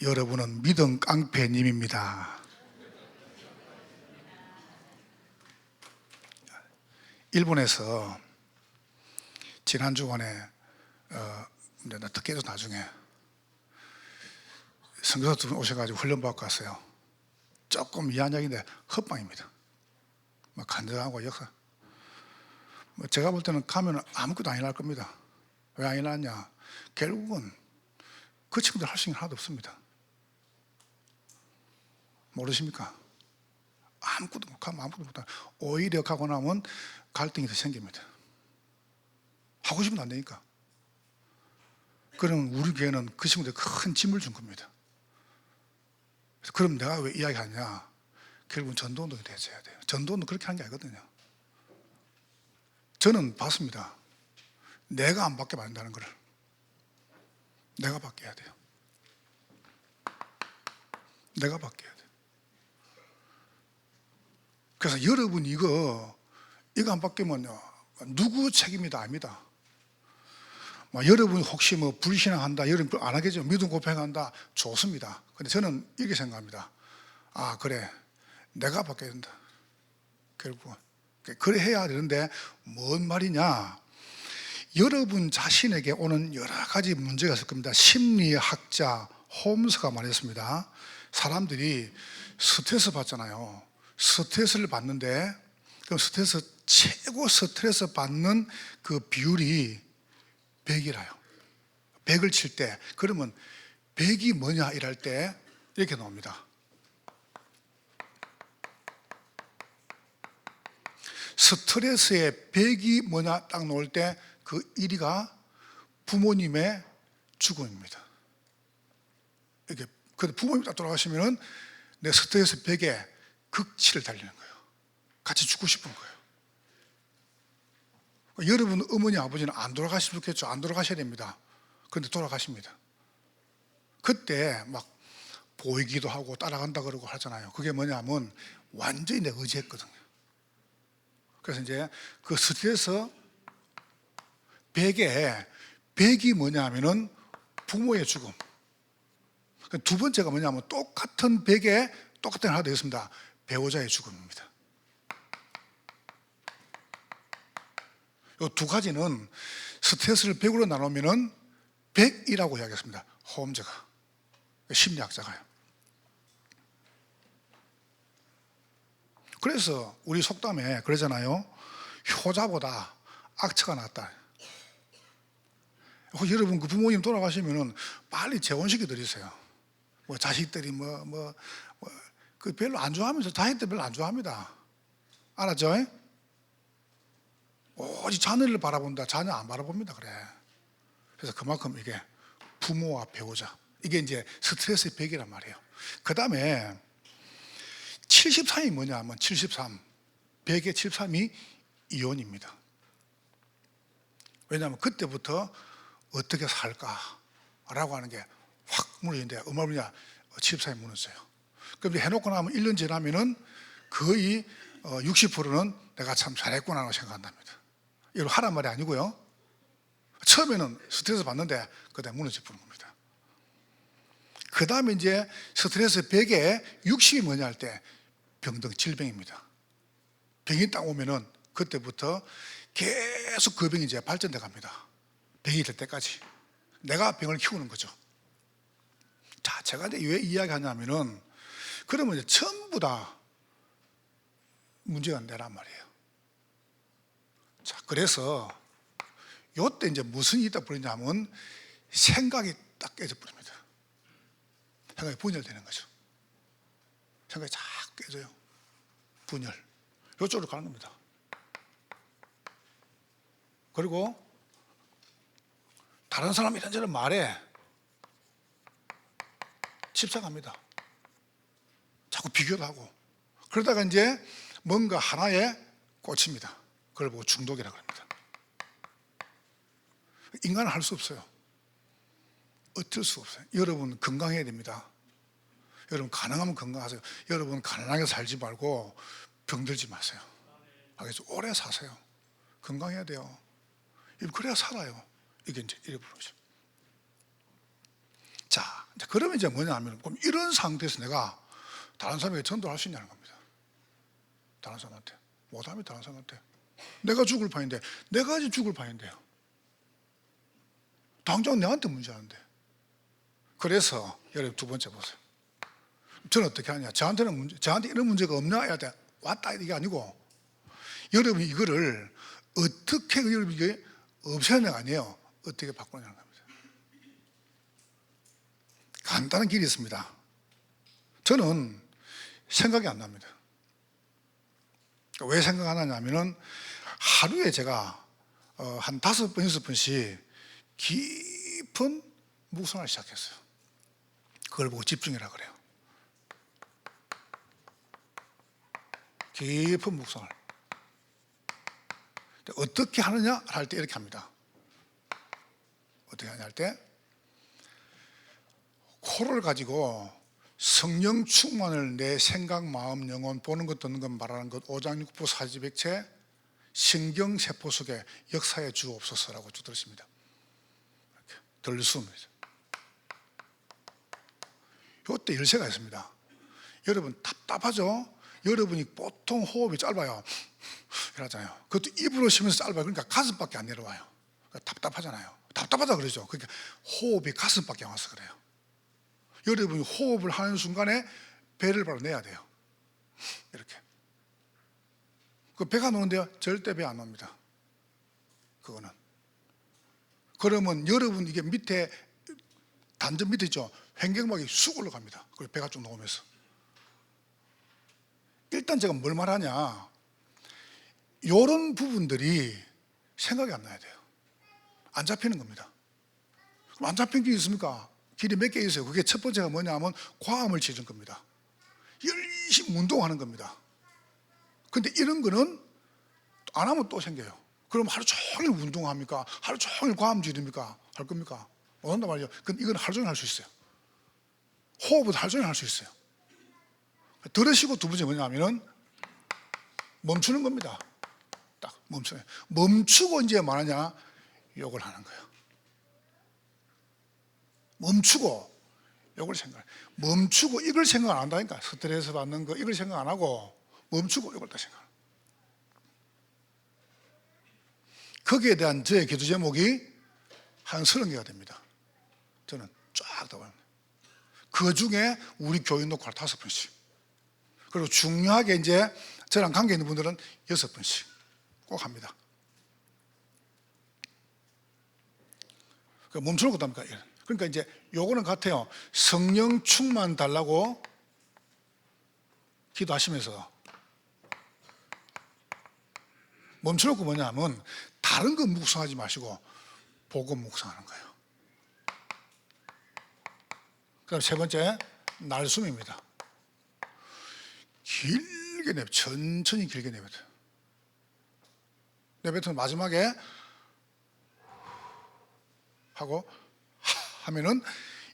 여러분은 믿음 깡패님입니다. 일본에서 지난 주간에 나 특혜도 나중에 선교사 두 분 오셔가지고 훈련받고 갔어요. 조금 미안하긴데 헛방입니다. 뭐 간절하고 역사. 제가 볼 때는 가면 아무것도 안 일어날 겁니다. 왜 안 일어났냐? 결국은 그 친구들 할 수 있는 게 하나도 없습니다. 모르십니까? 아무것도 못하면 아무것도 못하면 오히려 가고 나면 갈등이 더 생깁니다. 하고 싶으면 안 되니까. 그럼 우리 교회는 그 친구들 큰 짐을 준 겁니다. 그래서 그럼 내가 왜 이야기하냐? 결국은 전도운동이 되어야 돼요. 전도운동 그렇게 하는 게 아니거든요. 저는 봤습니다. 내가 안 받게 만든다는 걸 내가 받게 해야 돼요. 내가 받게 해야 돼요. 그래서 여러분 이거 안 바뀌면요 누구 책임이다 아닙니다. 여러분 혹시 불신앙한다, 여러분 안 하겠죠. 믿음 고백한다, 좋습니다. 근데 저는 이렇게 생각합니다. 아 그래 내가 바뀌어야 된다. 결국은 그래 해야 되는데 뭔 말이냐? 여러분 자신에게 오는 여러 가지 문제가 있을 겁니다. 심리학자 홈스가 말했습니다. 사람들이 스트레스 받잖아요. 스트레스를 받는데 그럼 최고 스트레스 받는 그 비율이 100이라요. 100을 칠 때 그러면 100이 뭐냐 이럴 때 이렇게 나옵니다. 스트레스의 100이 뭐냐 딱 나올 때 그 1위가 부모님의 죽음입니다. 이렇게 부모님 딱 돌아가시면은 내 스트레스 100에 극치를 달리는 거예요. 같이 죽고 싶은 거예요. 여러분 어머니 아버지는 안 돌아가시면 좋겠죠. 안 돌아가셔야 됩니다. 그런데 돌아가십니다. 그때 막 보이기도 하고 따라간다 그러고 하잖아요. 그게 뭐냐면 완전히 내가 의지했거든요. 그래서 이제 그 스트레스 100에 100이 뭐냐 하면은 부모의 죽음. 두 번째가 뭐냐면 똑같은 100에 똑같은 하나 더 있습니다. 배우자의 죽음입니다. 이 두 가지는 스트레스를 100으로 나누면은 100이라고 이야기했습니다. 홈즈가 심리학자가요. 그래서 우리 속담에 그러잖아요. 효자보다 악처가 낫다. 여러분 그 부모님 돌아가시면은 빨리 재혼시켜 드리세요. 자식들이 그 별로 안 좋아하면서 자식들 별로 안 좋아합니다. 알았죠? 오직 자녀를 바라본다. 자녀 안 바라봅니다. 그래. 그래서 그만큼 이게 부모와 배우자 이게 이제 스트레스의 100이란 말이에요. 그 다음에 73이 뭐냐 하면 73 100의 73이 이혼입니다. 왜냐하면 그때부터 어떻게 살까라고 하는 게 확 무너지는데 얼마 무냐 73이 무너져요. 그럼 해놓고 나면 1년 지나면은 거의 60%는 내가 참 잘했구나 라고 생각한답니다. 이걸 하란 말이 아니고요. 처음에는 스트레스 받는데 그다음에 무너져 버린 겁니다. 그 다음에 이제 스트레스 100에 60이 뭐냐 할 때 병등 질병입니다. 병이 딱 오면은 그때부터 계속 그 병이 이제 발전돼 갑니다. 병이 될 때까지 내가 병을 키우는 거죠. 자, 제가 이제 왜 이야기하냐면은 그러면 이제 전부 다 문제가 내란 말이에요. 자, 그래서 요때 이제 무슨 일이 딱 벌어지냐면 생각이 딱 깨져 버립니다. 생각이 분열되는 거죠. 생각이 쫙 깨져요. 분열. 요쪽으로 가는 겁니다. 그리고 다른 사람이 이런저런 말에 집착합니다. 자꾸 비교도 하고 그러다가 이제 뭔가 하나에 꽂힙니다. 그걸 보고 중독이라고 합니다. 인간은 할 수 없어요. 어쩔 수 없어요. 여러분 건강해야 됩니다. 여러분 가능하면 건강하세요. 여러분 가난하게 살지 말고 병들지 마세요. 알겠죠? 오래 사세요. 건강해야 돼요. 그래야 살아요. 이게 이제 이래 부르죠. 자, 그러면 이제 뭐냐 하면, 그럼 이런 상태에서 내가 다른 사람에게 전도할 수 있냐는 겁니다. 다른 사람한테. 못하면 다른 사람한테. 내가 죽을 판인데, 내가 이제 죽을 판인데요. 당장 내한테 문제하는데. 그래서 여러분 두 번째 보세요. 저는 어떻게 하냐. 저한테 이런 문제가 없냐 해야 돼. 왔다 이게 아니고, 여러분이 이거를 어떻게 여러분이 이게 없애냐가 아니에요. 어떻게 바꾸냐는 겁니다. 간단한 길이 있습니다. 저는 생각이 안 납니다. 왜 생각 안 하냐면은 하루에 제가 한 5번, 6번씩 깊은 묵상을 시작했어요. 그걸 보고 집중이라 그래요. 깊은 묵상을. 어떻게 하느냐 할 때 이렇게 합니다. 어떻게 하냐 할 때 코를 가지고 성령 충만을 내 생각, 마음, 영혼, 보는 것, 듣는 것, 말하는 것, 오장육부 사지백체 신경세포 속에 역사에 주옵소서라고 쭉 들었습니다. 들숨이죠. 이때 열쇠가 있습니다. 여러분 답답하죠? 여러분이 보통 호흡이 짧아요. 이러잖아요. 그것도 입으로 쉬면서 짧아요. 그러니까 가슴밖에 안 내려와요. 그러니까 답답하잖아요. 답답하다 그러죠. 그러니까 호흡이 가슴밖에 안 와서 그래요. 여러분이 호흡을 하는 순간에 배를 바로 내야 돼요. 이렇게. 그 배가 노는데요, 절대 배 안 놉니다. 그거는. 그러면 여러분 이게 밑에 단전 밑에 있죠. 횡격막이 쑥 올라갑니다. 그리고 배가 쭉 나오면서. 일단 제가 뭘 말하냐, 이런 부분들이 생각이 안 나야 돼요. 안 잡히는 겁니다. 그럼 안 잡힌 게 있습니까? 길이 몇 개 있어요. 그게 첫 번째가 뭐냐면 과음을 지른 겁니다. 열심히 운동하는 겁니다. 근데 이런 거는 안 하면 또 생겨요. 그럼 하루 종일 운동합니까? 하루 종일 과음 지릅니까? 할 겁니까? 못 한단 말이에요. 근데 이건 하루 종일 할 수 있어요. 호흡은 하루 종일 할 수 있어요. 들으시고 두 번째 뭐냐면은 멈추는 겁니다. 딱 멈춰요. 멈추고 이제 뭐하냐? 욕을 하는 거예요. 멈추고 욕을 생각해. 멈추고 이걸 생각 안 한다니까. 스트레스 받는 거 이걸 생각 안 하고 멈추고 욕을 다 생각. 거기에 대한 저의 기도 제목이 한 30개가 됩니다. 저는 쫙 답합니다. 그 중에 우리 교인 녹화를 5번씩. 그리고 중요하게 이제 저랑 관계 있는 분들은 6번씩 꼭 합니다. 멈추는 것도 합니까? 그러니까 이제 요거는 같아요. 성령 충만 달라고 기도하시면서 멈춰놓고 뭐냐면 다른 거 묵상하지 마시고 복음 묵상하는 거예요. 그다음 세 번째 날숨입니다. 길게 내뱉어, 천천히 길게 내뱉어. 내뱉으면 마지막에 하고 하면은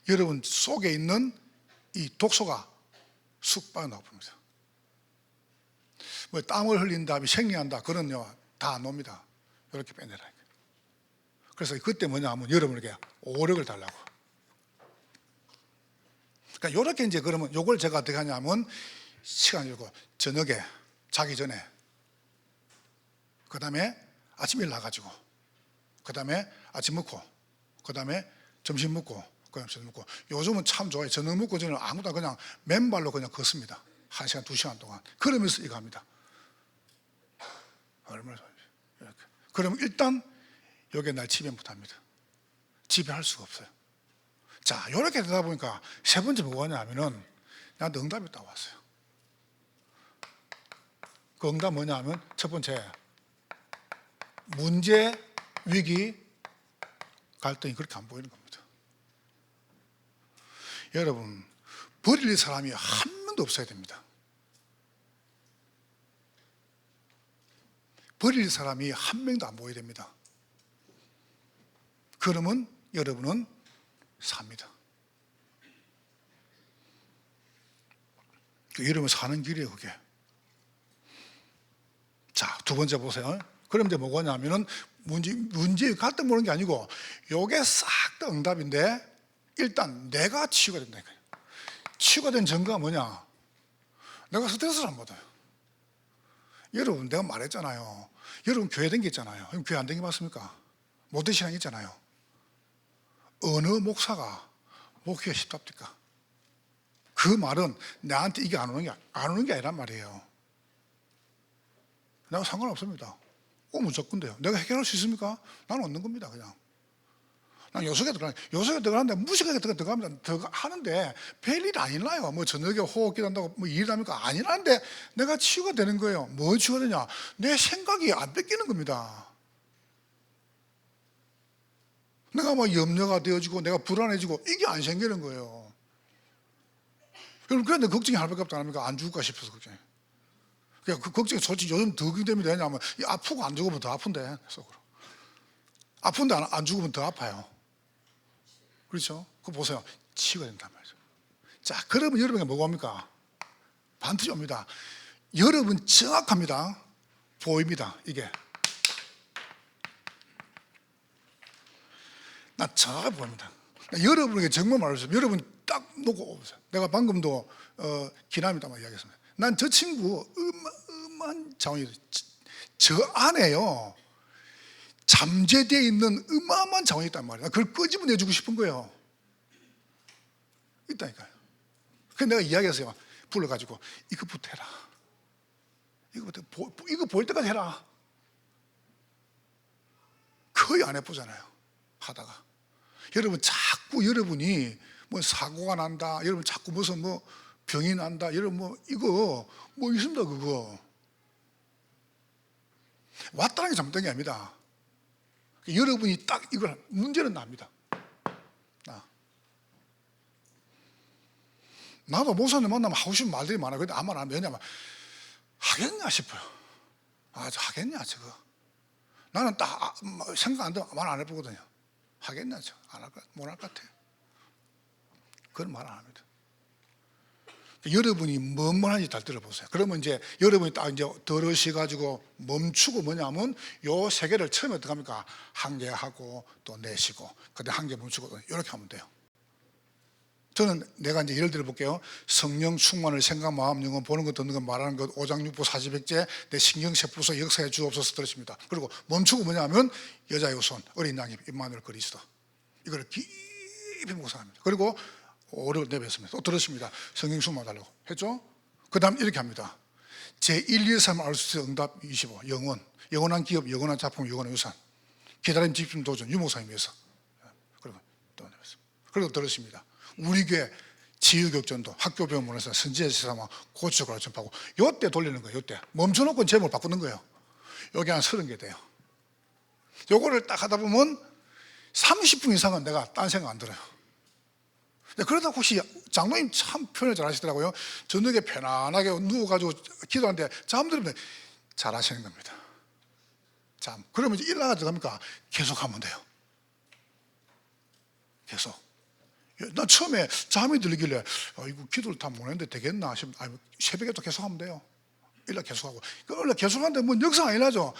여러분 속에 있는 이 독소가 쑥 빠져나옵니다. 뭐 땀을 흘린다, 생리한다, 그런요 다 안 옵니다. 이렇게 빼내라니까. 그래서 그때 뭐냐 하면 여러분에게 오력을 달라고. 그러니까 이렇게 이제 그러면 요걸 제가 어떻게 하냐면 시간 주고 저녁에 자기 전에, 그 다음에 아침에 나가지고, 그 다음에 아침 먹고, 그 다음에 점심 먹고, 그 다음에 저녁 먹고. 요즘은 참 좋아요. 저녁 먹고 저는 아무나 그냥 맨발로 그냥 걷습니다. 1시간, 2시간 동안. 그러면서 이거 합니다. 얼마나 좋아요. 이렇게. 그러면 일단 여기에 날 지배부터 합니다. 지배할 수가 없어요. 자, 이렇게 되다 보니까 세 번째 뭐가 하냐면은 나한테 응답이 딱 왔어요. 그 응답 뭐냐 하면 첫 번째, 문제, 위기, 갈등이 그렇게 안 보이는 겁니다. 여러분, 버릴 사람이 한 명도 없어야 됩니다. 버릴 사람이 한 명도 안 보여야 됩니다. 그러면 여러분은 삽니다. 여러분 사는 길이에요, 그게. 자, 두 번째 보세요. 그럼 이제 뭐가 냐면은 문제 갈등 보는 게 아니고 요게 싹 다 응답인데 일단 내가 치유가 된다니까요. 치유가 된 증거가 뭐냐? 내가 스트레스를 안 받아요. 여러분, 내가 말했잖아요. 여러분 교회 다니겠잖아요. 그럼 교회 안 다니봤습니까? 모태 신앙 있잖아요. 어느 목사가 목회가 쉽답니까? 그 말은 나한테 이게 안 오는 게 아니란 말이에요. 내가 상관없습니다. 무조건 돼요. 내가 해결할 수 있습니까? 나는 없는 겁니다. 그냥 난 요속에 들어가는데 무식하게 들어가면 하는데 별일 아니라요. 뭐 저녁에 호흡기 한다고 뭐 일을 합니까? 아니라는데 내가 치유가 되는 거예요. 뭐 치유가 되냐? 내 생각이 안 뺏기는 겁니다. 내가 막 염려가 되어지고 내가 불안해지고 이게 안 생기는 거예요. 여러분, 그런데 걱정이 할 밖에 없다 합니까? 안 죽을까 싶어서 걱정해. 그 걱정이 솔직히 요즘 더 걱정됩니다. 왜냐하면 아프고 안 죽으면 더 아픈데, 속으로. 아픈데 안 죽으면 더 아파요. 그렇죠? 그거 보세요. 치유가 된단 말이죠. 자, 그러면 여러분이 뭐가 옵니까? 반드시 옵니다. 여러분 정확합니다. 보입니다. 이게. 나 정확하게 보입니다. 여러분에게 정말 말해서 여러분 딱 놓고 오세요. 내가 방금도 기남이다만 이야기했습니다. 난 저 친구 어마어마한 자원이 저 안에요. 잠재되어 있는 어마어마한 자원이 있단 말이야. 그걸 끄집어내주고 싶은 거예요. 있다니까요. 그래서 내가 이야기했어요. 불러가지고 이거부터 해라. 이거 보일 때까지 해라. 거의 안 해보잖아요. 하다가. 여러분 자꾸 여러분이 뭐 사고가 난다. 여러분 자꾸 무슨 뭐 병이 난다. 여러분 뭐 이거 뭐 있습니다. 그거. 왔다는 게 잘못된 게 아닙니다. 여러분이 딱 이걸 문제는 납니다. 나도 목사님 만나면 하고 싶은 말들이 많아요. 근데 아마 안 왜냐면 하겠냐 싶어요. 저 하겠냐 저거. 나는 딱 생각 안 되면 말 안 해보거든요. 하겠냐 저. 안 할 것 같아. 못 할 것 같아. 그런 말 안 합니다. 여러분이 뭔 말하는지 잘 들어보세요. 그러면 이제 여러분이 딱 이제 들으셔가지고 멈추고 뭐냐면 요 세 개를 처음에 어떻게 합니까? 한 개 하고 또 내쉬고 그다음 한 개 멈추고 이렇게 하면 돼요. 저는 내가 이제 예를 들어 볼게요. 성령 충만을 생각, 마음, 영혼, 보는 것, 듣는 것, 말하는 것, 오장육부, 사지백제, 내 신경세포서 역사에 주옵소서 들으십니다. 그리고 멈추고 뭐냐면 여자의 후손, 어린 양이 임마누엘 그리스도. 이걸 깊이 묵상합니다. 그리고 오를 내뱉습니다. 또 들으십니다. 성령 충만 달라고 했죠? 그 다음 이렇게 합니다. 제 1, 2, 3 알 수 있어요. 응답 25. 영원. 영원한 기업, 영원한 작품, 영원한 유산. 기다림, 집중, 도전, 유목사님 위해서. 그리고 또 내뱉습니다. 그리고 들으십니다. 우리 교회 지유격전도 학교 병원에서 선지자 세상만 고치고 전파하고 요때 돌리는 거예요. 요때 멈춰놓고 제목을 바꾸는 거예요. 여기 한 30개 돼요. 요거를 딱 하다 보면 30분 이상은 내가 딴 생각 안 들어요. 그러다 혹시 장로님 참 표현을 잘 하시더라고요. 저녁에 편안하게 누워가지고 기도하는데 잠들면 잘 하시는 겁니다. 잠. 그러면 이제 일어나가지고 갑니까? 계속 하면 돼요. 계속. 나 처음에 잠이 들길래 이거 기도를 다 못했는데 되겠나 싶으면 새벽에 또 계속 하면 돼요. 일날 계속하고. 일날 계속하는데 뭐 역사가 아니라죠.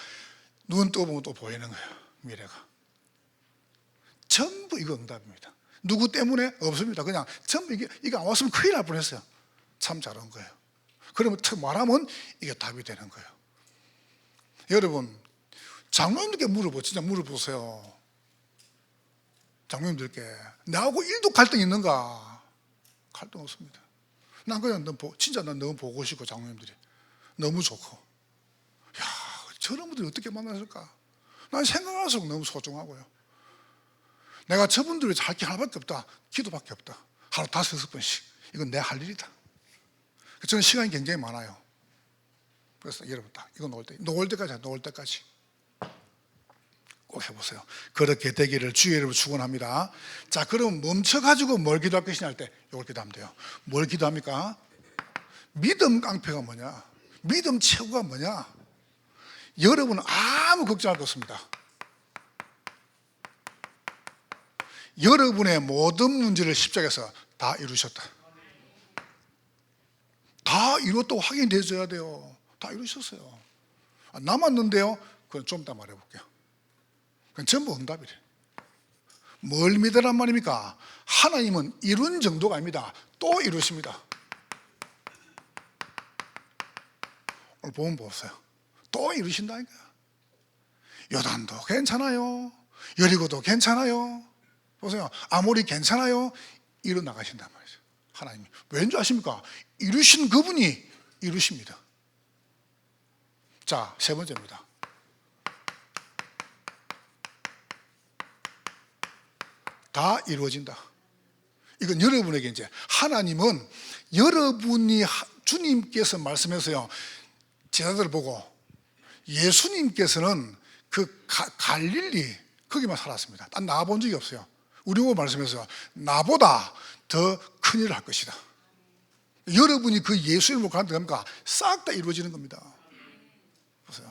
눈 떠보면 또 보이는 거예요. 미래가. 전부 이거 응답입니다. 누구 때문에? 없습니다. 그냥 전부 이게 안 왔으면 큰일 날 뻔했어요. 참 잘한 거예요. 그러면 턱 말하면 이게 답이 되는 거예요. 여러분 장로님들께 진짜 물어보세요. 장로님들께 나하고 1도 갈등 있는가? 갈등 없습니다. 난 그냥 진짜 난 너무 보고 싶고 장로님들이 너무 좋고 야 저런 분들이 어떻게 만났을까? 난 생각할수록 너무 소중하고요. 내가 저분들이 할 게 하나밖에 없다. 기도밖에 없다. 하루 5, 6번씩 이건 내 할 일이다. 저는 시간이 굉장히 많아요. 그래서 여러분 딱 이거 놓을 때까지 꼭 해보세요. 그렇게 되기를 주의 이름으로 축원합니다. 자, 그럼 멈춰가지고 뭘 기도할 것이냐 할 때 이걸 기도하면 돼요. 뭘 기도합니까? 믿음 깡패가 뭐냐? 믿음 최고가 뭐냐? 여러분은 아무 걱정할 거 없습니다. 여러분의 모든 문제를 십자가에서 다 이루셨다. 다 이뤘다고 확인되어야 돼요. 다 이루셨어요. 남았는데요? 그건 좀 이따 말해볼게요. 그건 전부 응답이래. 뭘 믿으란 말입니까? 하나님은 이룬 정도가 아닙니다. 또 이루십니다. 오늘 보면 보세요. 또 이루신다니까. 요단도 괜찮아요. 여리고도 괜찮아요. 보세요. 아모리 괜찮아요. 이루 나가신단 말이죠. 하나님이. 왠지 아십니까? 이루신 그분이 이루십니다. 자, 세 번째입니다. 다 이루어진다. 이건 여러분에게 이제 하나님은 여러분이 주님께서 말씀해서요, 제자들을 보고 예수님께서는 그 갈릴리 거기만 살았습니다. 딴 나가본 적이 없어요. 우리 보고 말씀해서 나보다 더 큰 일을 할 것이다. 여러분이 그 예수 이름으로 가는 데가 싹 다 이루어지는 겁니다. 보세요.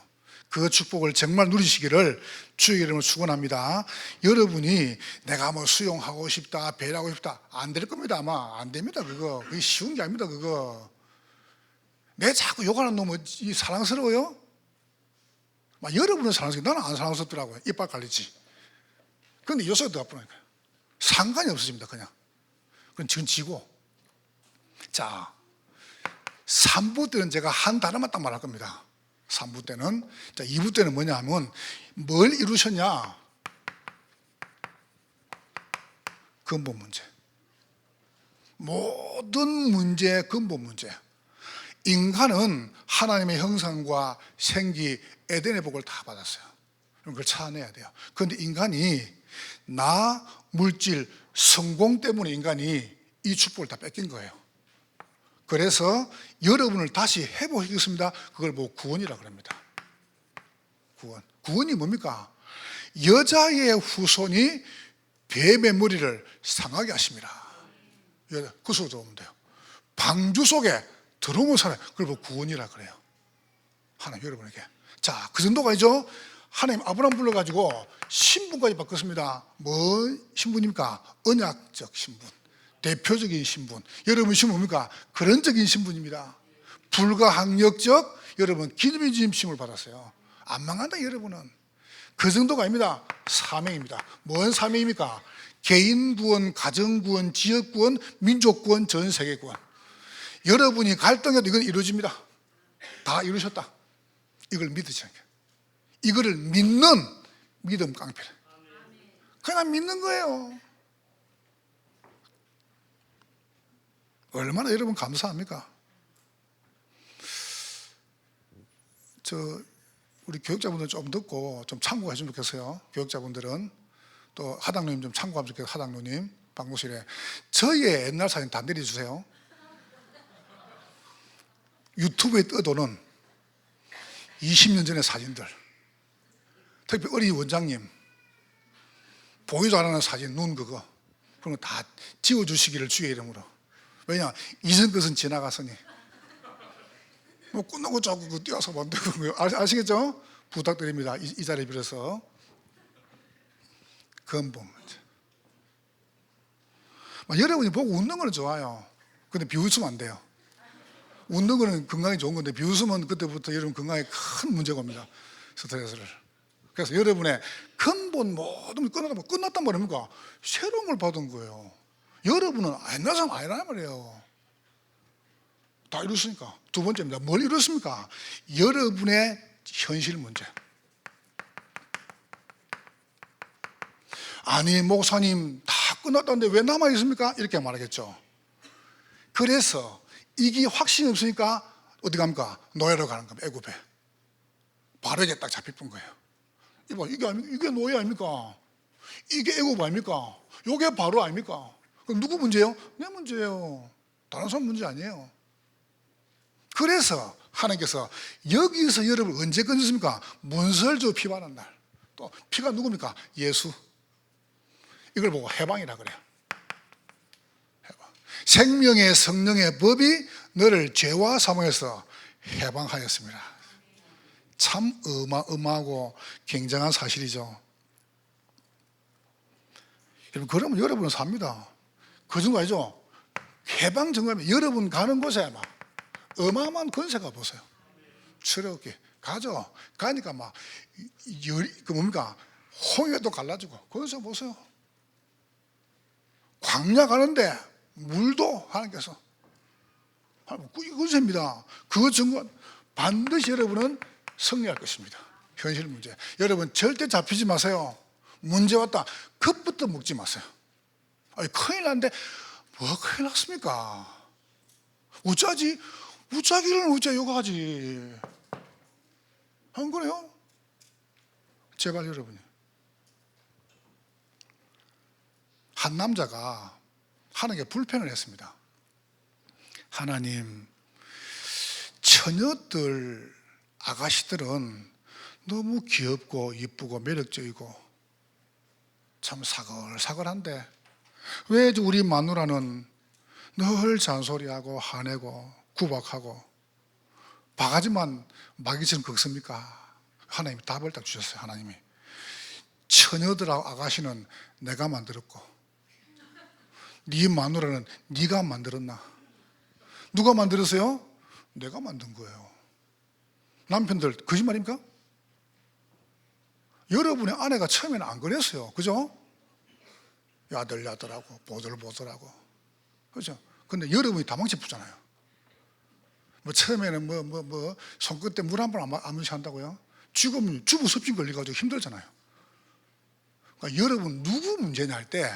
그 축복을 정말 누리시기를 주의 이름으로 축원합니다. 여러분이 내가 뭐 수용하고 싶다, 배려하고 싶다, 안 될 겁니다. 아마 안 됩니다. 그게 쉬운 게 아닙니다. 그거 내 자꾸 욕하는 놈은 사랑스러워요? 막 여러분은 사랑스러워. 나는 안 사랑스럽더라고요. 이빨 갈리지. 그런데 요새가 더 아프니까요. 상관이 없어집니다. 그냥. 그건 지금 지고. 자, 3부 때는 제가 한 단어만 딱 말할 겁니다. 3부 때는. 자, 2부 때는 뭐냐 하면 뭘 이루셨냐? 근본 문제. 모든 문제의 근본 문제. 인간은 하나님의 형상과 생기, 에덴의 복을 다 받았어요. 그럼 그걸 찾아내야 돼요. 그런데 인간이 나, 물질, 성공 때문에 인간이 이 축복을 다 뺏긴 거예요. 그래서 여러분을 다시 회복시켰습니다. 그걸 뭐 구원이라고 합니다. 구원. 구원이 뭡니까? 여자의 후손이 뱀의 머리를 상하게 하십니다. 그 속으로 들어오면 돼요. 방주 속에 들어오면 살아요. 그걸 뭐 구원이라 그래요. 하나님 여러분에게. 자, 그 정도가 아니죠. 하나님 아브라함 불러가지고 신분까지 바꿨습니다. 뭐 신분입니까? 언약적 신분, 대표적인 신분. 여러분 신분 뭡니까? 그런적인 신분입니다. 불가항력적 여러분 기름의 지임심을 받았어요. 안 망한다 여러분은. 그 정도가 아닙니다. 사명입니다. 뭔 사명입니까? 개인 구원, 가정 구원, 지역 구원, 민족 구원, 전 세계 구원. 여러분이 갈등해도 이건 이루어집니다. 다 이루셨다. 이걸 믿으시는 거예요. 이거를 믿는 믿음 깡패. 그냥 믿는 거예요. 얼마나 여러분 감사합니까? 우리 교육자분들 좀 듣고 좀 참고해 주면 좋겠어요. 교육자분들은 또 하당노님 좀 참고하면 좋겠어요. 하당노님 방송실에 저희의 옛날 사진 다 내려주세요. 유튜브에 떠도는 20년 전의 사진들, 특히 어린이 원장님 보이도 안 하는 사진, 눈 그거 그런 거 다 지워주시기를 주의 이름으로. 왜냐, 이전 것은 지나갔으니 뭐 끝나고 자꾸 그 뛰어서 만들고 아시겠죠? 부탁드립니다. 이 자리에 빌어서. 근본 문제. 여러분이 보고 웃는 거는 좋아요. 근데 비웃으면 안 돼요. 웃는 거는 건강에 좋은 건데 비웃으면 그때부터 여러분 건강에 큰 문제가 옵니다. 스트레스를. 그래서 여러분의 근본 모든 게 끝났단 말입니까? 새로운 걸 받은 거예요. 여러분은 옛날 사람 아니란 말이에요. 다 이뤘으니까. 두 번째입니다. 뭘 이뤘습니까? 여러분의 현실 문제. 아니 목사님 다 끝났다는데 왜 남아있습니까? 이렇게 말하겠죠. 그래서 이게 확신이 없으니까 어디 갑니까? 노예로 가는 겁니다. 애굽에. 바르게 딱 잡힐 거예요. 이게 노예 아닙니까? 이게 애굽 아닙니까? 이게 바로 아닙니까? 그럼 누구 문제예요? 내 문제예요. 다른 사람 문제 아니에요. 그래서 하나님께서 여기서 여러분 언제 건졌습니까? 문설주 피바는 날. 또 피가 누굽니까? 예수. 이걸 보고 해방이라 그래요. 해방. 생명의 성령의 법이 너를 죄와 사망에서 해방하였습니다. 참 어마어마하고 굉장한 사실이죠. 여러분, 그러면 여러분은 삽니다. 그 정도 아니죠? 해방 정도면 여러분 가는 곳에 아마 어마어마한 권세가 보세요. 추력이 가죠. 가니까 막 뭡니까? 홍해도 갈라지고 권세 보세요. 광야 가는데 물도 하나님께서 이것입니다. 그 증거 반드시 여러분은 승리할 것입니다. 현실 문제. 여러분 절대 잡히지 마세요. 문제 왔다. 겁부터 먹지 마세요. 아니, 큰일 났는데 뭐 큰일 났습니까? 어쩌지? 우짜기는 어째 요가지. 한 거네요. 제발 여러분이. 한 남자가 하나님께 불평을 했습니다. 하나님, 처녀들, 아가씨들은 너무 귀엽고 이쁘고 매력적이고 참 사글사글한데 왜 우리 마누라는 늘 잔소리하고 화내고 구박하고 바가지만 마귀처럼 긁습니까? 하나님이 답을 딱 주셨어요. 하나님이 처녀들하고 아가씨는 내가 만들었고 네 마누라는 네가 만들었나? 누가 만들었어요? 내가 만든 거예요. 남편들 거짓말입니까? 여러분의 아내가 처음에는 안 그랬어요. 그죠? 야들야들하고 보들보들하고 그죠? 근데 여러분이 다 망쳐붙잖아요. 뭐 처음에는 손끝에 물 한 번 안 무시한다고요? 죽으면 주부 섭진 걸려가지고 힘들잖아요. 그러니까 여러분 누구 문제냐 할 때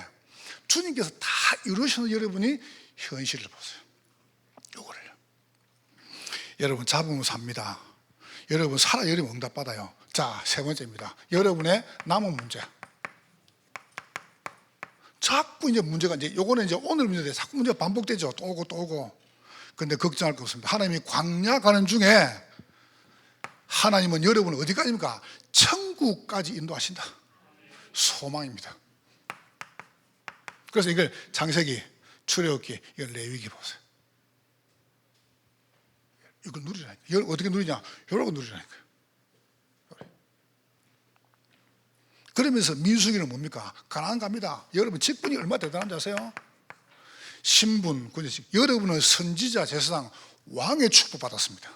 주님께서 다 이루시는 여러분이 현실을 보세요. 요거를 여러분 잡으면 삽니다. 여러분 살아 여러분 응답받아요. 자, 세 번째입니다. 여러분의 남은 문제. 자꾸 이제 문제가 요거는 이제 오늘 문제인데 자꾸 문제가 반복되죠. 또 오고 또 오고. 근데 걱정할 거 없습니다. 하나님이 광야 가는 중에 하나님은 여러분을 어디까지입니까? 천국까지 인도하신다. 소망입니다. 그래서 이걸 창세기, 출애굽기, 이걸 레위기 보세요. 이걸 누리라니까. 이걸 어떻게 누리냐? 이러고 누리라니까. 그러면서 민수기는 뭡니까? 가나안 갑니다. 여러분 직분이 얼마나 대단한지 아세요? 신분, 여러분은 선지자, 제사장, 왕의 축복 받았습니다.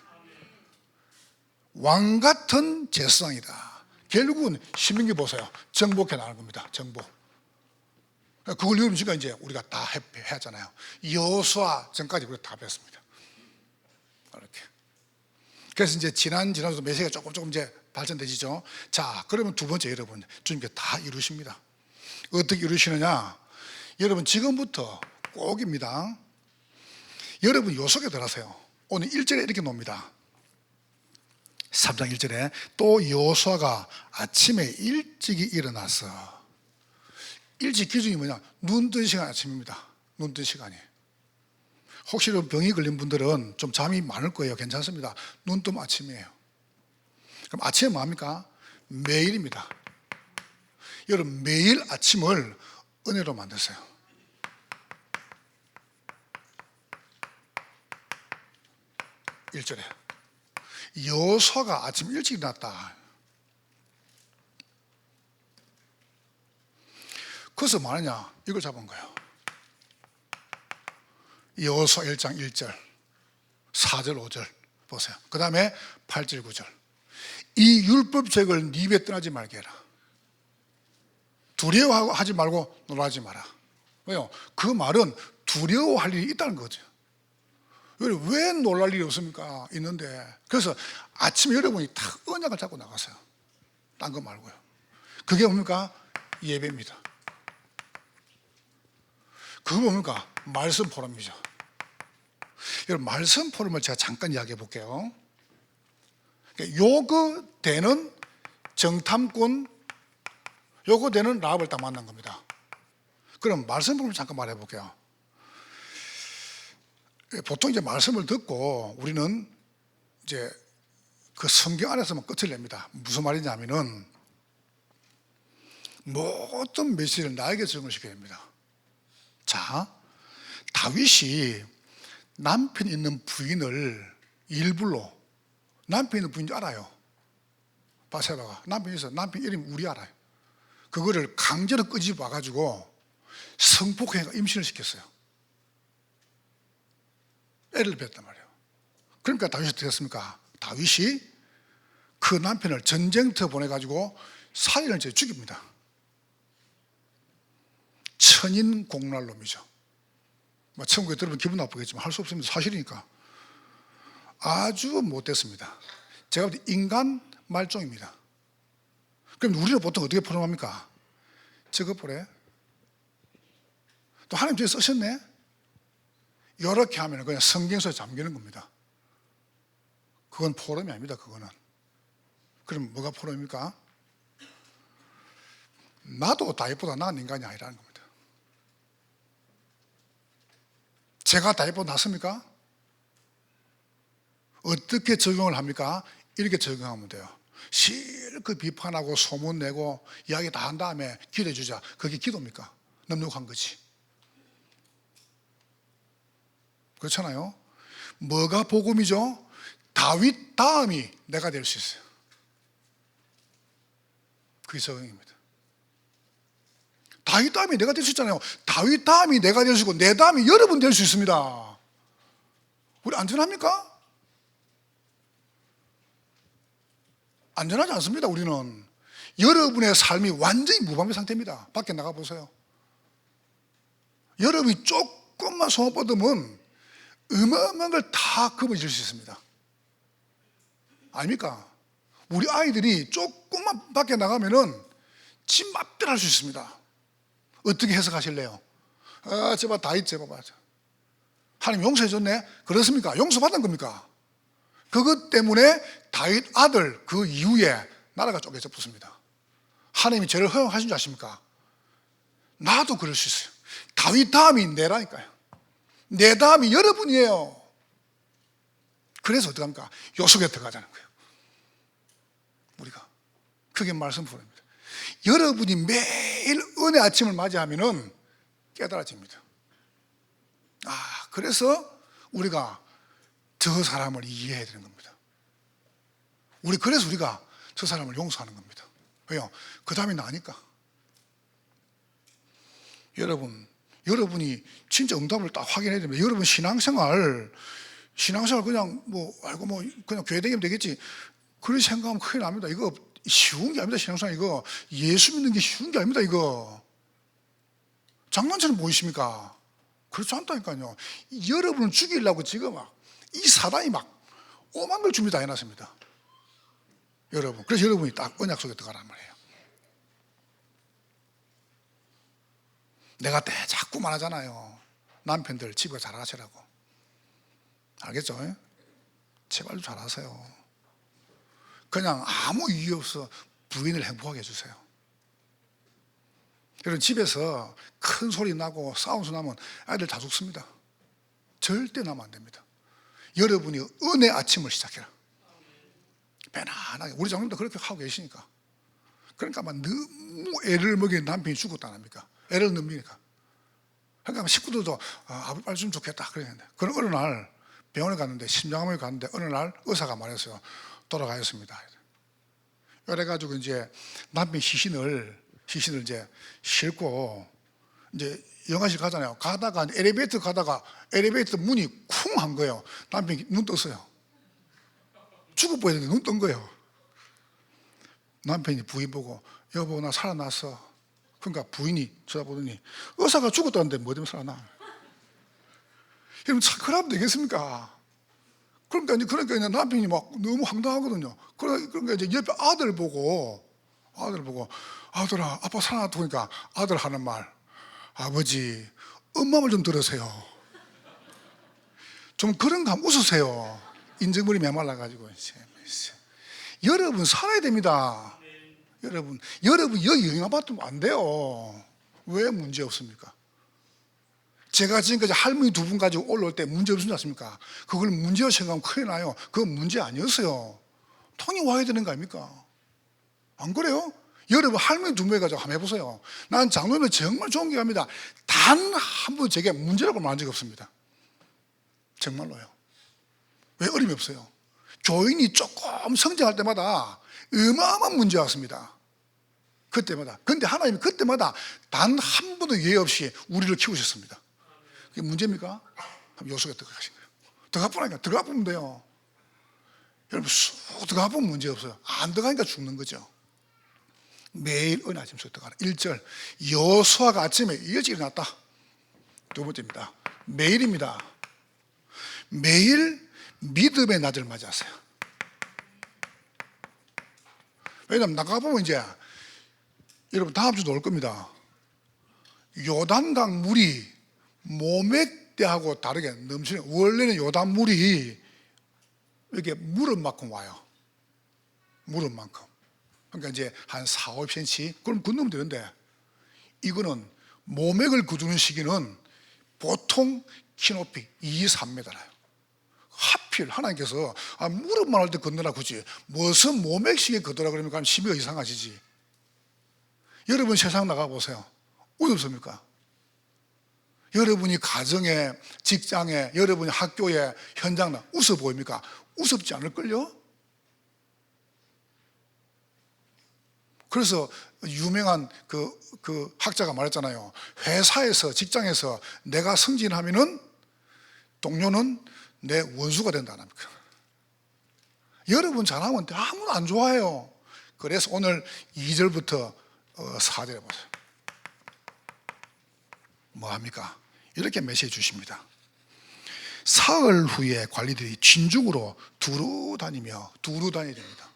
왕 같은 제사장이다. 결국은 신명기 보세요. 정복해 나가는 겁니다. 정복. 그걸 여러분 지금 이제 우리가 다 했잖아요. 여호수아 전까지 우리가 다 배웠습니다. 이렇게. 그래서 이제 지나서 메시지가 조금 이제 발전되시죠. 자, 그러면 두 번째 여러분 주님께 다 이루십니다. 어떻게 이루시느냐? 여러분 지금부터 꼭입니다. 여러분 요 속에 들어가세요. 오늘 1절에 이렇게 놉니다. 3장 1절에 또 여호수아가 아침에 일찍이 일어나서 일찍 기준이 뭐냐? 눈 뜬 시간 아침입니다. 눈 뜬 시간이. 혹시 병이 걸린 분들은 좀 잠이 많을 거예요. 괜찮습니다. 눈 뜨면 아침이에요. 그럼 아침에 뭐합니까? 매일입니다. 여러분 매일 아침을 은혜로 만드세요. 일절에 여호수아가 아침 일찍 일어났다. 그래서 뭐하냐? 이걸 잡은 거예요. 여호수아 1장 1절 4절 5절 보세요. 그 다음에 8절 9절 이 율법책을 네 입에 떠나지 말게 해라. 두려워하지 말고 놀라지 마라. 왜요? 그 말은 두려워할 일이 있다는 거죠. 왜 놀랄 일이 없습니까? 있는데. 그래서 아침에 여러분이 다 언약을 잡고 나가세요. 딴 거 말고요. 그게 뭡니까? 예배입니다. 그거 뭡니까? 말씀 포럼이죠. 여러분 말씀 포럼을 제가 잠깐 이야기해 볼게요. 요거되는 정탐꾼, 요거되는 라합을 딱 만난 겁니다. 그럼 말씀 포럼을 잠깐 말해 볼게요. 보통 이제 말씀을 듣고 우리는 이제 그 성경 안에서만 끝을 냅니다. 무슨 말이냐면은 모든 메시지를 나에게 적용시켜야 됩니다. 자, 다윗이 남편 있는 부인을 일부러 남편 있는 부인인 줄 알아요. 바세바가 남편이 있어. 남편 이름이 우리아라요. 그거를 강제로 끄집어 와가지고 성폭행과 임신을 시켰어요. 애를 뱄단 말이에요. 그러니까 다윗이 어떻게 했습니까? 다윗이 그 남편을 전쟁터 보내가지고 살인을 죽입니다. 천인 공랄놈이죠. 뭐 천국에 들으면 기분 나쁘겠지만 할 수 없습니다. 사실이니까. 아주 못됐습니다. 제가 볼 때 인간 말종입니다. 그럼 우리는 보통 어떻게 포럼합니까? 저거 보래. 또 하나님 뒤에 쓰셨네. 이렇게 하면 그냥 성경서에 잠기는 겁니다. 그건 포럼이 아닙니다. 그거는. 그럼 뭐가 포럼입니까? 나도 다윗보다 나은 인간이 아니라는 겁니다. 제가 다윗보다 낫습니까? 어떻게 적용을 합니까? 이렇게 적용하면 돼요. 실컷 비판하고 소문내고 이야기 다 한 다음에 기도해주자. 그게 기도입니까? 넉넉한 거지. 그렇잖아요. 뭐가 복음이죠? 다윗 다음이 내가 될 수 있어요. 그게 적용입니다. 다윗 다음이 내가 될 수 있잖아요. 다윗 다음이 내가 될 수 있고 내 다음이 여러분 될 수 있습니다. 우리 안전합니까? 안전하지 않습니다. 우리는 여러분의 삶이 완전히 무방비 상태입니다. 밖에 나가보세요. 여러분이 조금만 손 뻗으면 어마어마한 걸 다 거머쥘 수 있습니다. 아닙니까? 우리 아이들이 조금만 밖에 나가면은 지 맘대로 할 수 있습니다. 어떻게 해석하실래요? 제발 다윗 제발 맞아. 하나님 용서해 줬네? 그렇습니까? 용서받은 겁니까? 그것 때문에 다윗 아들 그 이후에 나라가 쪼개져 붙습니다. 하나님이 죄를 허용하신 줄 아십니까? 나도 그럴 수 있어요. 다윗 다음이 내라니까요. 내 다음이 여러분이에요. 그래서 어떡합니까? 요 속에 들어가자는 거예요. 우리가 그게 말씀 부릅니다. 여러분이 매일 은혜 아침을 맞이하면은 깨달아집니다. 그래서 우리가 저 사람을 이해해야 되는 겁니다. 그래서 우리가 저 사람을 용서하는 겁니다. 왜요? 그 다음이 나니까. 여러분이 진짜 응답을 딱 확인해야 됩니다. 여러분 신앙생활 그냥 그냥 교회 다니면 되겠지. 그렇게 생각하면 큰일 납니다. 이거 쉬운 게 아닙니다. 신앙생활 이거 예수 믿는 게 쉬운 게 아닙니다. 이거 장난처럼 보이십니까? 그렇지 않다니까요. 여러분을 죽이려고 지금 이 사단이 오만 걸 준비 다 해놨습니다. 여러분. 그래서 여러분이 딱 언약 속에 들어가란 말이에요. 내가 자꾸 말하잖아요. 남편들 집에 잘하시라고. 알겠죠? 제발 잘하세요. 그냥 아무 이유 없어 부인을 행복하게 해주세요. 여러분 집에서 큰 소리 나고 싸움 소리 나면 아이들 다 죽습니다. 절대 나면 안 됩니다. 여러분이 은혜 아침을 시작해라. 편안하게. 우리 장님도 그렇게 하고 계시니까. 그러니까 너무 애를 먹이는 남편이 죽었다 합니까? 애를 넘기니까. 그러니까 식구들도 아버지 빨리 좀 좋겠다 그랬는데, 그런 어느 날 병원에 갔는데, 심장암에 갔는데 어느 날 의사가 말했어요. 돌아가셨습니다. 그래가지고 이제 남편 시신을 이제 싣고 이제 영화실 가잖아요. 가다가 엘리베이터 가다가 엘리베이터 문이 쿵 한 거예요. 남편이 눈 떴어요. 죽을 뻔했는데 눈 뜬 거예요. 남편이 부인 보고 여보 나 살아났어. 그러니까 부인이 쳐다보더니 의사가 죽었다는데 뭐 때문에 살아나? 여러분 그러면 되겠습니까? 그러니까 남편이 너무 황당하거든요. 그러니까 이제 옆에 아들 보고 아들아 아빠 살아났다 보니까 아들 하는 말, 아버지 엄마 말 좀 들으세요. 좀 그런 거 한번 웃으세요. 인정머리 메말라가지고. 여러분 살아야 됩니다. 여러분 여기 영향받으면 안 돼요. 왜 문제 없습니까? 제가 지금까지 할머니 두 분 가지고 올라올 때 문제 없으지 않습니까? 그걸 문제로 생각하면 큰일 나요. 그건 문제 아니었어요. 통이 와야 되는 거 아닙니까? 안 그래요? 여러분 할머니 두 분 가지고 한번 해보세요. 난 장로님을 정말 존경합니다. 단 한 번 제게 문제라고 말한 적이 없습니다. 정말로요. 왜 어림이 없어요? 교인이 조금 성장할 때마다 어마어마한 문제가 왔습니다. 그때마다. 근데 하나님이 그때마다 단 한 번도 예외 없이 우리를 키우셨습니다. 그게 문제입니까? 그럼 요 속에 들어가신 거예요. 들어가 보라니까. 들어가 보면 돼요. 여러분 쑥 들어가 보면 문제 없어요. 안 들어가니까 죽는 거죠. 매일 은혜 아침 습득하라. 1절 여호수아가 아침에 일찍 일어났다. 두 번째입니다. 매일입니다. 매일 믿음의 낮을 맞이하세요. 왜냐하면 나가보면 이제 여러분 다음 주도 올 겁니다. 요단강 물이 모맥대하고 다르게 넘치는, 원래는 요단 물이 이렇게 무릎만큼 와요. 무릎만큼. 그러니까 이제 한 4, 5cm 그럼 건너면 되는데, 이거는 모맥을 거두는 시기는 보통 키높이 2, 3m라요. 하필 하나님께서 무릎만 할 때 건너라 굳이 무슨 모맥시계 거두라 그러면 심의가 이상하시지. 여러분 세상 나가보세요. 어렵습니까? 여러분이 가정에, 직장에, 여러분이 학교에, 현장 나 웃어 보입니까? 우습지 않을걸요? 그래서 유명한 그 학자가 말했잖아요. 회사에서, 직장에서 내가 승진하면은 동료는 내 원수가 된다는 겁니다. 여러분 잘하면 아무도 안 좋아해요. 그래서 오늘 2절부터 4절에 보세요. 뭐합니까? 이렇게 메시지 주십니다. 사흘 후에 관리들이 진죽으로 두루 다녀야 됩니다.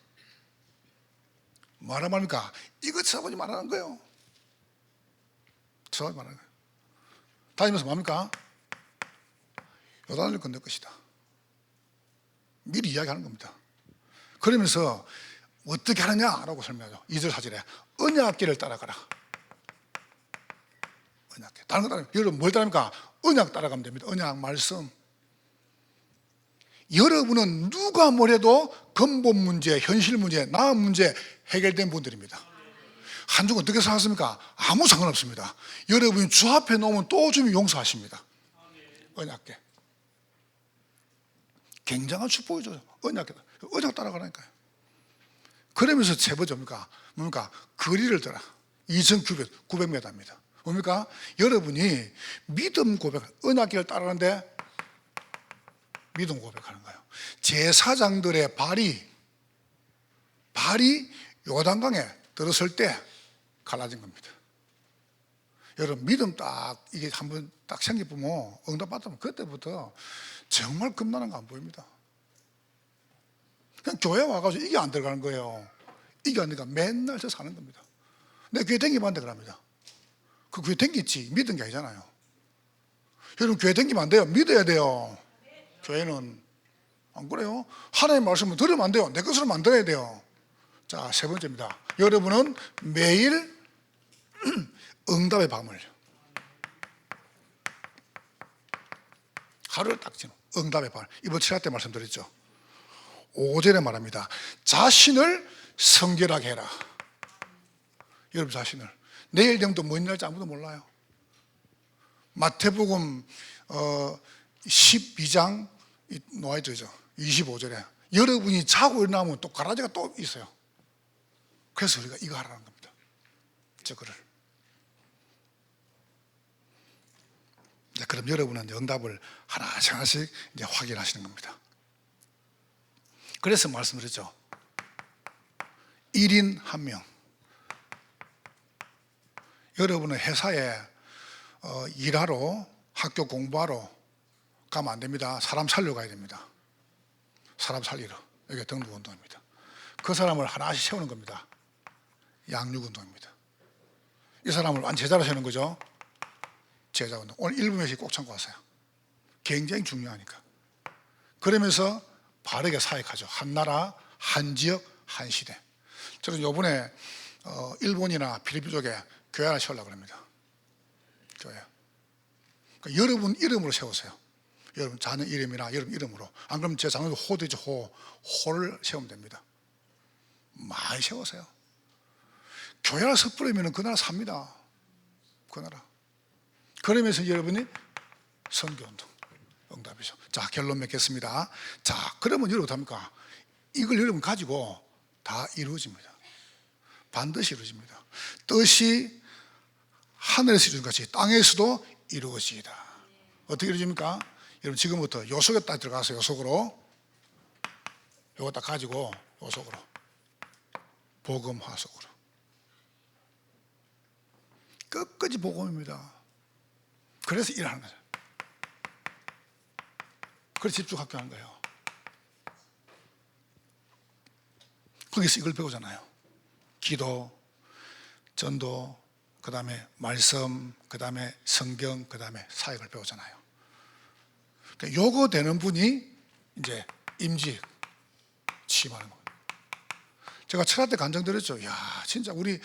뭐라 말합니까? 이거 사모님 말하는 거예요. 사모님 말하는 거예요. 다니면서 뭡니까? 요단을 건널 것이다. 미리 이야기하는 겁니다. 그러면서 어떻게 하느냐라고 설명하죠. 2절 4절에 언약궤를 따라가라. 언약궤. 다른 거 따라. 여러분 뭘 따릅니까? 언약 따라가면 됩니다. 언약 말씀. 여러분은 누가 뭐래도 근본 문제, 현실 문제, 나은 문제 해결된 분들입니다. 한 주 어떻게 살았습니까? 아무 상관없습니다. 여러분이 주 앞에 놓으면 또 주님 용서하십니다. 언약궤. 굉장한 축복이죠. 언약궤. 언약 따라가라니까요. 그러면서 세 번째 뭡니까? 거리를 들어. 2,900m입니다. 뭡니까? 여러분이 믿음 고백, 언약궤를 따라가는데 믿음 고백하는 거예요. 제사장들의 발이 요단강에 들었을 때 갈라진 겁니다. 여러분 믿음 딱 이게 한번 딱 생겨보면 응답받으면 그때부터 정말 겁나는 거 안 보입니다. 그냥 교회 와가지고 이게 안 들어가는 거예요. 이게 안 들어가 맨날 저 사는 겁니다. 내 교회 댕기면 그럽니다. 그 교회 댕겼지 믿은 게 아니잖아요. 여러분 교회 댕기면 안 돼요. 믿어야 돼요. 교회는 안 그래요? 하나님의 말씀을 들으면 안 돼요. 내 것으로 만들어야 돼요. 자, 세 번째입니다. 여러분은 매일 응답의 밤을, 하루를 딱 지는 응답의 밤. 이번 7화 때 말씀드렸죠. 5절에 말합니다. 자신을 성결하게 해라. 여러분 자신을. 내일 되면 또 뭔 일할지 아무도 몰라요. 마태복음 12장 놓아있죠. 25절에 여러분이 자고 일어나면 또 가라지가 또 있어요. 그래서 우리가 이거 하라는 겁니다. 저거를. 그럼 여러분은 응답을 하나씩 하나씩 이제 확인하시는 겁니다. 그래서 말씀드렸죠. 1인 1명. 여러분은 회사에 일하러, 학교 공부하러 가면 안 됩니다. 사람 살려 가야 됩니다. 사람 살리러. 이게 등록운동입니다. 그 사람을 하나씩 세우는 겁니다. 양육운동입니다. 이 사람을 완전 제자로 세우는 거죠. 제자운동. 오늘 1분 메시지 꼭 참고하세요. 굉장히 중요하니까. 그러면서 바르게 사역하죠. 한 나라, 한 지역, 한 시대. 저는 요번에 일본이나 필리핀 쪽에 교회 하나 세우려고 합니다. 교회. 그러니까 여러분 이름으로 세우세요. 여러분 자녀 이름이나 여러분 이름으로. 안 그러면 제 자녀도 호되죠. 호를 세우면 됩니다. 많이 세우세요. 교회 하나 섣부르면 그 나라 삽니다. 그 나라. 그러면서 여러분이 선교운동 응답이죠. 자, 결론 맺겠습니다. 자, 그러면 여러분 어떡합니까? 이걸 여러분 가지고 다 이루어집니다. 반드시 이루어집니다. 뜻이 하늘에서 이루어진 같이 땅에서도 이루어지이다. 어떻게 이루어집니까? 여러분 지금부터 요 속에 딱 들어가서 요 속으로 요거 딱 가지고 요 속으로 복음화 속으로 끝까지 복음입니다. 그래서 일하는 거죠. 그래서 집중학교 하는 거예요. 거기서 이걸 배우잖아요. 기도, 전도, 그 다음에 말씀, 그 다음에 성경, 그 다음에 사역을 배우잖아요. 그러니까 요거 되는 분이 이제 임직 취임하는 거예요. 제가 철학 때 간증드렸죠. 야, 진짜 우리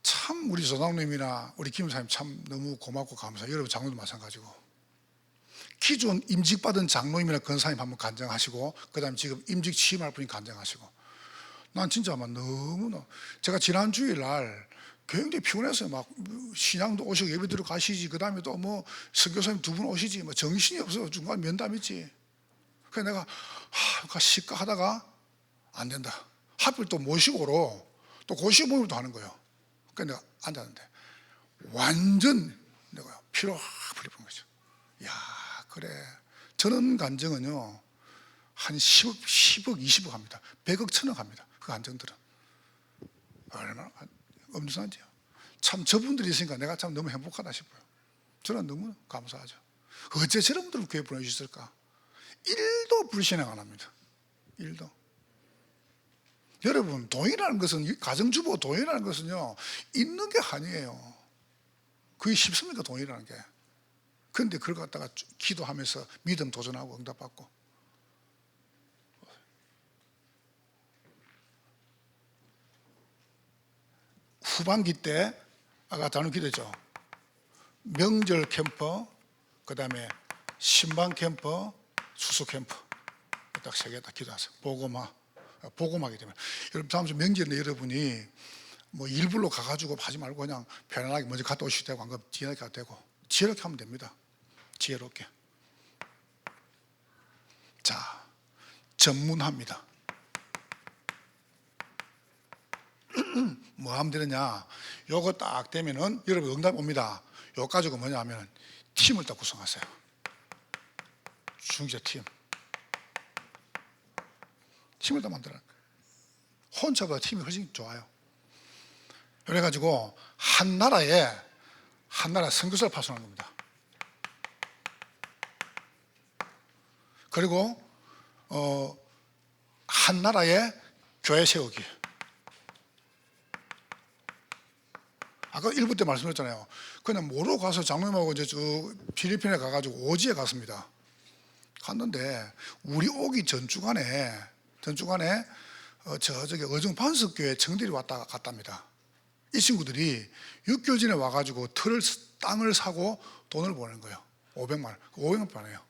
조장님이나 우리 김사님 참 너무 고맙고 감사해요. 여러분 장로도 마찬가지고. 기존 임직받은 장로님이나 권사님 한번 간증하시고, 그 다음에 지금 임직 취임할 분이 간증하시고. 난 진짜 막 너무나, 제가 지난 주일날 굉장히 피곤했어요. 막 신앙도 오시고 예배 들어 가시지, 그 다음에 또 뭐 선교사님 두 분 오시지, 뭐 정신이 없어요. 중간 면담 있지. 그래서 내가 시까 하다가 안 된다. 하필 또 모시고로 또 고시 모임도 하는 거예요. 그래서 내가 앉았는데 완전 내가 피로 확 풀리는 거죠. 야, 그래. 저는 간증은요 한 10억, 20억 합니다. 100억, 1000억 합니다. 그 간증들은 얼마나 엄청나지요. 참 저분들이 있으니까 내가 참 너무 행복하다 싶어요. 저는 너무 감사하죠. 어째 저런 분들을 교회 보내주셨을까? 1도 불신앙 안 합니다. 1도. 여러분, 돈이라는 것은, 가정주부 돈이라는 것은요 있는 게 아니에요. 그게 쉽습니까, 돈이라는 게? 그런데 그걸 갖다가 기도하면서 믿음 도전하고 응답받고. 후반기 때 아까 다룬 기도죠. 명절 캠프, 그 다음에 신방 캠프, 수수 캠프 딱 3개 다 기도하세요. 복음하게 되면 여러분 다음 주 명절에 여러분이 뭐 일부러 가가지고 하지 말고 그냥 편안하게 먼저 갔다 오시도 되고, 안 그러면 지혜롭게 가도 되고, 지혜롭게 하면 됩니다. 지혜롭게. 자, 전문합니다. 뭐 하면 되느냐? 요거 딱 되면은 여러분 응답 옵니다. 요거 가지고 뭐냐 하면 팀을 딱 구성하세요. 중재 팀을 다 만들어요. 혼자보다 팀이 훨씬 좋아요. 그래가지고 한 나라에 선교사를 파송하는 겁니다. 그리고 한 나라에 교회 세우기. 아까 1부 때 말씀드렸잖아요. 그냥 모로 가서 장로님하고 이제 필리핀에 가가지고 오지에 갔습니다. 갔는데 우리 오기 전주간에 저기 어정 반석교회 청들이 왔다 갔답니다. 이 친구들이 6개월 전에 와가지고 땅을 사고 돈을 보낸 거예요. 500만 원. 500만 원이에요.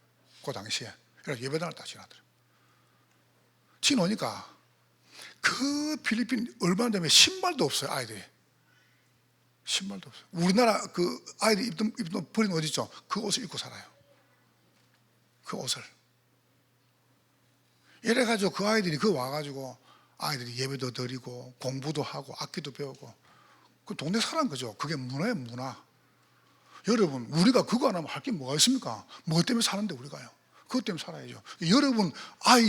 그 당시에. 그래서 예배당을 딱 지나더래요. 지나오니까 그 필리핀 얼마 되면 신발도 없어요, 아이들이. 신발도 없어요. 우리나라 그 아이들이 입던 버린 옷 있죠? 그 옷을 입고 살아요. 그 옷을. 이래가지고 그 아이들이 와가지고 아이들이 예배도 드리고 공부도 하고 악기도 배우고 그 동네 사는 거죠. 그게 문화예요, 문화. 여러분, 우리가 그거 안 하면 할 게 뭐가 있습니까? 뭐 때문에 사는데 우리가요? 그것 때문에 살아야죠. 여러분 아이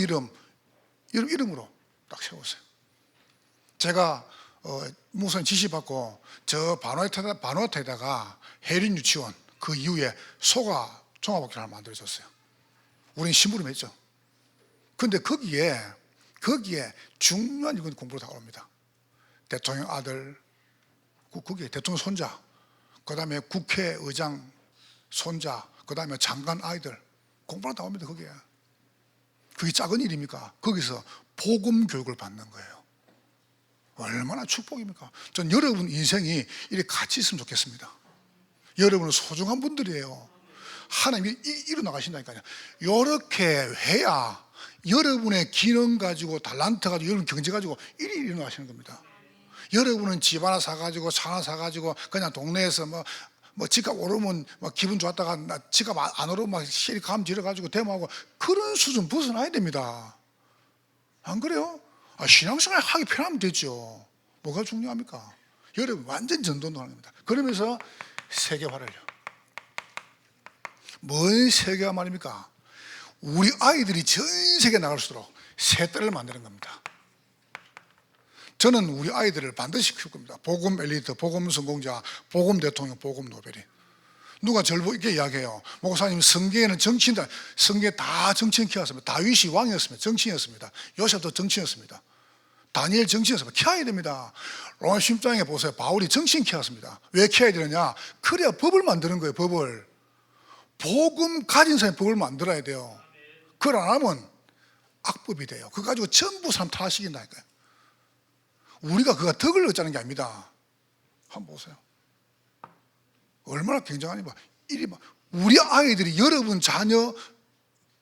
이름으로 딱 세우세요. 제가 목사님 지시받고 저 바누아트에다가 해린 유치원 그 이후에 소가 종합학교를 하나 만들어줬어요. 우리는 심부름했죠. 근데 거기에 중요한 이건 공부로 다옵니다. 대통령 아들, 거기에 대통령 손자, 그 다음에 국회의장 손자, 그 다음에 장관 아이들 공부로 나옵니다. 거기에. 그게 작은 일입니까? 거기서 복음 교육을 받는 거예요. 얼마나 축복입니까? 전 여러분 인생이 이렇게 같이 있으면 좋겠습니다. 여러분은 소중한 분들이에요. 하나님이 일어나가신다니까요. 이렇게 해야 여러분의 기능 가지고 달란트 가지고 여러분 경제 가지고 일이 일어나시는 겁니다. 여러분은 집 하나 사가지고 차 하나 사가지고 그냥 동네에서 뭐 집값 오르면 막 기분 좋았다가 집값 안 오르면 막 시리 감 지러가지고 데모하고 그런 수준 벗어나야 됩니다. 안 그래요? 신앙생활 하기 편하면 되죠. 뭐가 중요합니까? 여러분 완전 전도하는 겁니다. 그러면서 세계화를요. 뭔 세계화 말입니까? 우리 아이들이 전 세계 나갈수록 새 딸을 만드는 겁니다. 저는 우리 아이들을 반드시 키울 겁니다. 복음 엘리트, 복음 성공자, 복음 대통령, 복음 노벨이. 누가 저를 이렇게 이야기해요. 목사님, 성경에는 정치인들, 성경에 다 정치인 키웠습니다. 다윗이 왕이었습니다. 정치인이었습니다. 요셉도 정치인이었습니다. 다니엘 정치인이었습니다. 키워야 됩니다. 로마 10장에 보세요. 바울이 정치인 키웠습니다. 왜 키워야 되느냐? 그래야 법을 만드는 거예요. 법을. 복음 가진 사람이 법을 만들어야 돼요. 그걸 안 하면 악법이 돼요. 그거 가지고 전부 사람 타시킨다니까요. 우리가 그가 덕을 얻자는 게 아닙니다. 한번 보세요. 얼마나 굉장하니 봐. 우리 아이들이, 여러분 자녀,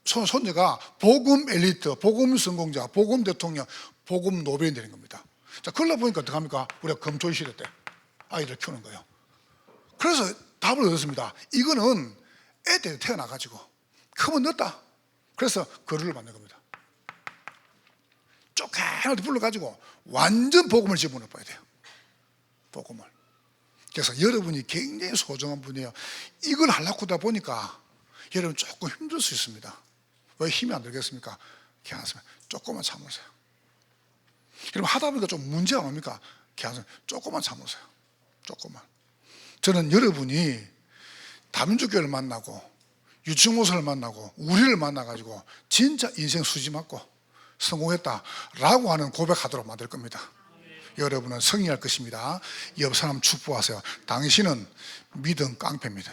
손녀가 복음 엘리트, 복음 성공자, 복음 대통령, 복음 노벨이 되는 겁니다. 자, 그러다 보니까 어떡합니까? 우리가 검토의 시대 때 아이들 키우는 거예요. 그래서 답을 얻었습니다. 이거는 애들 태어나가지고 크면 늦다. 그래서 거류를 만든 겁니다. 쪼개나게 불러가지고 완전 복음을 집어넣어야 돼요. 복음을. 그래서 여러분이 굉장히 소중한 분이에요. 이걸 하려고 하다 보니까 여러분 조금 힘들 수 있습니다. 왜 힘이 안 들겠습니까? 괜찮습니다. 조금만 참으세요. 여러분 하다 보니까 좀 문제 안 옵니까? 괜찮습니다. 조금만 참으세요. 조금만. 저는 여러분이 다민족교회를 만나고 유충모선을 만나고 우리를 만나가지고 진짜 인생 수지 맞고 성공했다라고 하는 고백하도록 만들 겁니다. 여러분은 승리할 것입니다. 옆 사람 축복하세요. 당신은 믿음 깡패입니다.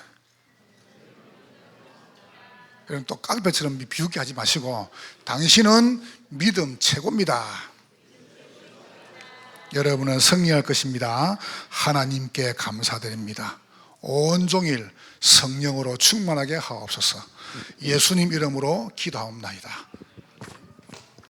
여러분 또 깡패처럼 비웃게 하지 마시고 당신은 믿음 최고입니다. 여러분은 승리할 것입니다. 하나님께 감사드립니다. 온종일 성령으로 충만하게 하옵소서. 예수님 이름으로 기도하옵나이다.